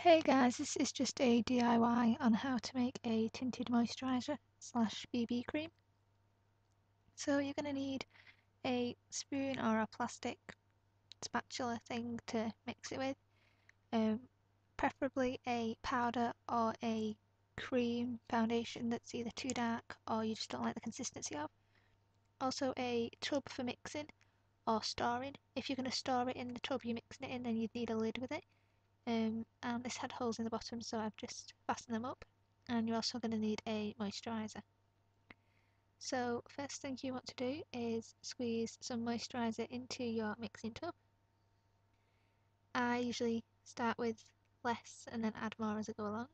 Hey guys, this is just a DIY on how to make a tinted moisturiser slash BB cream. So you're going to need a spoon or a plastic spatula thing to mix it with, um, preferably a powder or a cream foundation that's either too dark or you just don't like the consistency of. Also a tub for mixing or storing. If you're going to store it in the tub you're mixing it in, then you'd need a lid with it. And this had holes in the bottom, so I've just fastened them up. And you're also going to need a moisturiser. So first thing you want to do is squeeze some moisturiser into your mixing tub. I usually start with less and then add more as I go along.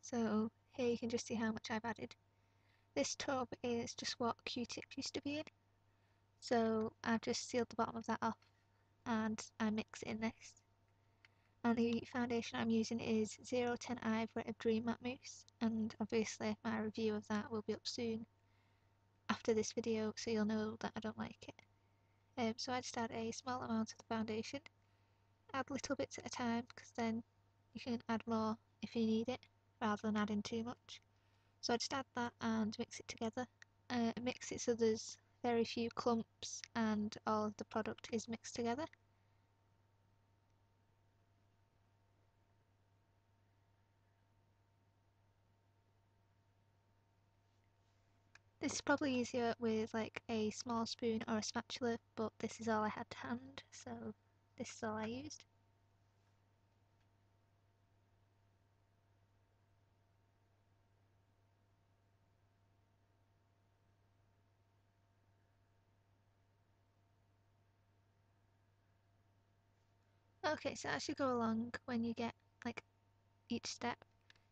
So here you can just see how much I've added. This tub is just what Q-tip used to be in. So I've just sealed the bottom of that off and I mix it in this. And the foundation I'm using is 010 Ivory of Dream Matte Mousse, and obviously my review of that will be up soon after this video, so you'll know that I don't like it. So I just add a small amount of the foundation, add little bits at a time because then you can add more if you need it rather than adding too much. So I just add that and mix it together. Mix it so there's very few clumps and all of the product is mixed together. This is probably easier with like a small spoon or a spatula, but this is all I had to hand, so this is all I used. Okay, so as you go along, when you get like each step,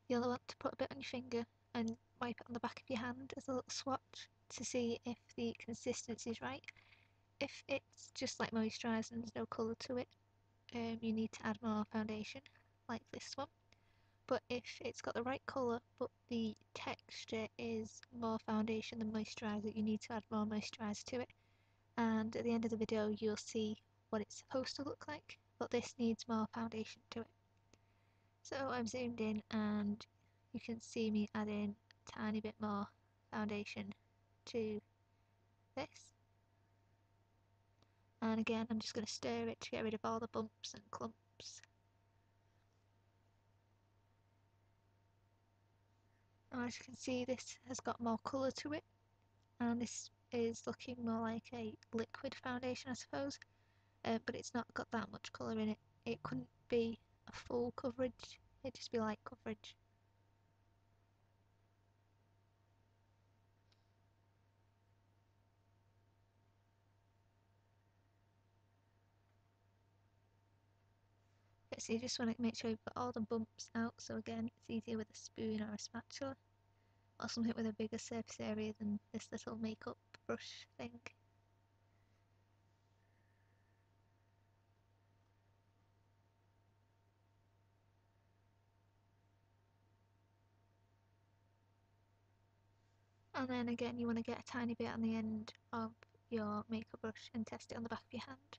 you'll want to put a bit on your finger and wipe it on the back of your hand as a little swatch to see if the consistency is right. If it's just like moisturiser and there's no colour to it, you need to add more foundation, like this one. But if it's got the right colour but the texture is more foundation than moisturiser, you need to add more moisturiser to it. And at the end of the video you'll see what it's supposed to look like, but this needs more foundation to it. So I'm zoomed in and you can see me adding a tiny bit more foundation to this. And again I'm just going to stir it to get rid of all the bumps and clumps. And as you can see, this has got more colour to it, and this is looking more like a liquid foundation I suppose, but it's not got that much colour in it. It couldn't be a full coverage, it'd just be light coverage. Okay, so you just want to make sure you've got all the bumps out, so again it's easier with a spoon or a spatula, or something with a bigger surface area than this little makeup brush thing. And then again you want to get a tiny bit on the end of your makeup brush and test it on the back of your hand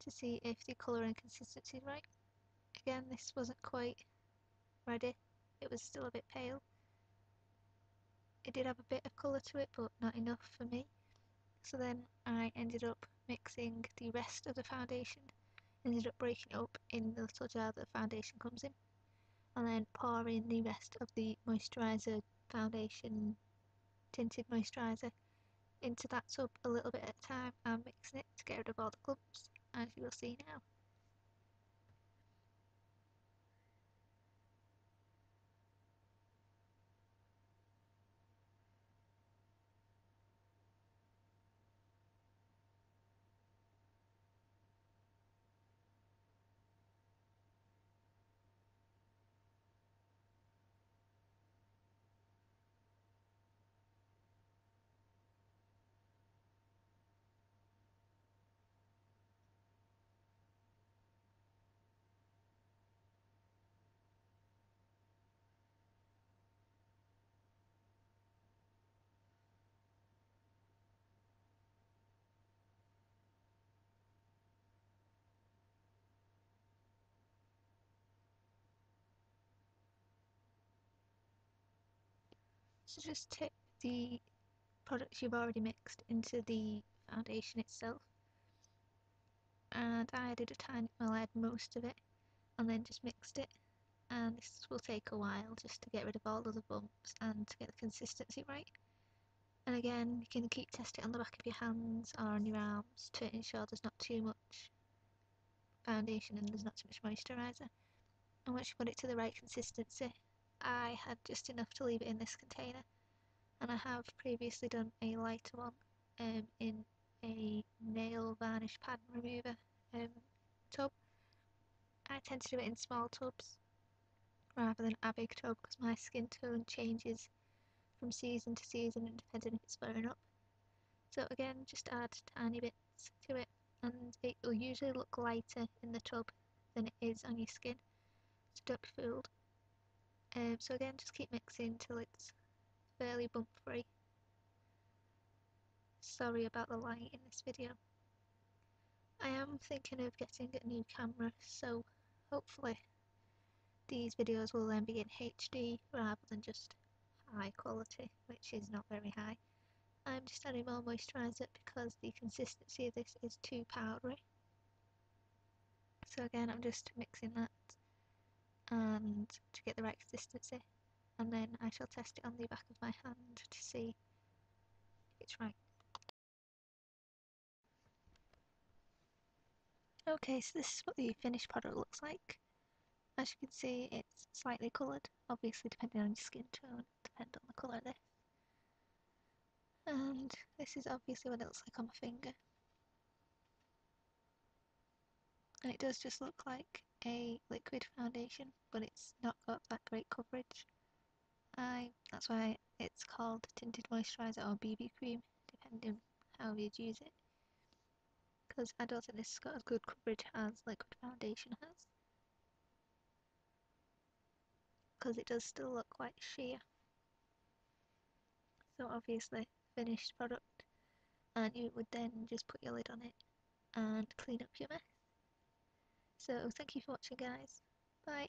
to see if the colour and consistency is right. Again, this wasn't quite ready, it was still a bit pale. It did have a bit of colour to it, but not enough for me. So then I ended up mixing the rest of the foundation, ended up breaking it up in the little jar that the foundation comes in, and then pouring the rest of the moisturiser foundation, tinted moisturiser, into that tub a little bit at a time and mixing it to get rid of all the clumps, as you will see now. to just tip the products you've already mixed into the foundation itself, and I added a tiny, well, I had most of it and then just mixed it, and this will take a while just to get rid of all of the bumps and to get the consistency right. And again, you can keep testing it on the back of your hands or on your arms to ensure there's not too much foundation and there's not too much moisturiser. And once you put it to the right consistency, I had just enough to leave it in this container, and I have previously done a lighter one in a nail varnish pad remover tub. I tend to do it in small tubs rather than a big tub because my skin tone changes from season to season and depending if it's flaring up. So again, just add tiny bits to it, and it will usually look lighter in the tub than it is on your skin, so don't be fooled. So again, just keep mixing till it's fairly bump free. Sorry about the light in this video. I am thinking of getting a new camera, so hopefully these videos will then be in HD rather than just high quality, which is not very high. I'm just adding more moisturiser because the consistency of this is too powdery. So again, I'm just mixing that and to get the right consistency, and then I shall test it on the back of my hand to see if it's right. Okay, so this is what the finished product looks like. As you can see, it's slightly coloured, obviously depending on your skin tone, depend on the colour of this. And this is obviously what it looks like on my finger. And it does just look like a liquid foundation, but it's not got that great coverage. That's why it's called Tinted Moisturiser or BB Cream, depending how you'd use it. Because I don't think this has got as good coverage as liquid foundation has. Because it does still look quite sheer. So obviously, finished product, and you would then just put your lid on it and clean up your mess. So thank you for watching, guys. Bye.